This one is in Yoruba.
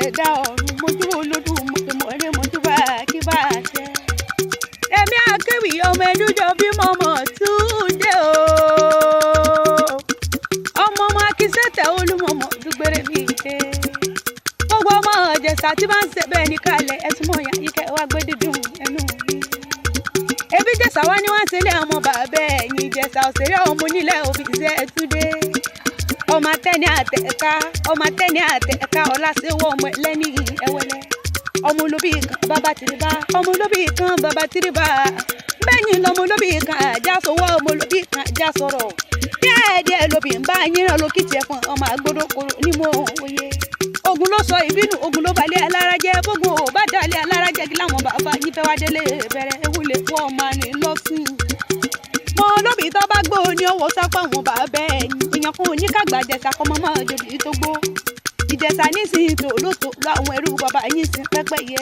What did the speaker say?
ṣẹ̀dá ọ̀run mojú Olódùmarè mojú bá kí bá ṣe. Rẹ̀mí Akéwì ọmọ Ẹdújọ bímọ ọmọ Túndé o. Ọmọ Akínsẹ́tẹ̀ Olúmọ̀mọ́ dúgbèrè mi dé. Gbogbo ọmọ Ìjẹ̀ṣà tí bá ń ṣe bẹ́ẹ̀ ní kalẹ̀ ẹ̀sùn mọ̀ yàn yíkẹ́ wá gbé dídùn ẹnu mi. Ebi Ìjẹ̀ṣà wá ní wọ́n ṣe lé ọmọ bàbá ẹ̀yìn Ìjẹ̀ṣà òṣèré ọmọ onílẹ̀ òfìsẹ́ Túndé. Ọmọ tẹ́ni àtẹ̀ka ọ̀làṣẹ́wọ̀ ọmọ ẹlẹ́ni ẹ̀wẹ̀lẹ̀. Ọmọ olóbì kan bàbá tìrìbà ọmọ olóbì kan bàbá tìrìbà. Bẹ́yìn lọmọ olóbì kan àjà sọwọ́ ọmọ olóbì kan àjà sọ̀rọ̀. Díẹ̀ lóbì ń bá yín rán lókìtì ẹ̀fọn ọmọ àgbọ̀dọ̀kọ̀rọ̀ ní mo òye. Ogun ló sọ ìbínú ogun ló balẹ̀ alára jẹ́ bógun ò bá dalẹ̀ alára jẹ́ kí láwọn bàbá yín fẹ́ wá délé bẹ̀rẹ̀ ewu lè fún ọmọ àní lọ́sìn. Mọ olóbì tó bá gbó ní owó sápá wọn bàbá ẹ̀yìn èèyàn fún oníkàgbà Ìjẹ̀ṣà kọ́ mọ́mọ́ òjòbí tó gbó. Ìjẹ̀ṣà nísìnyí tòlótò láwọn ẹrú bàbá yín sin pẹ́pẹ́yẹ.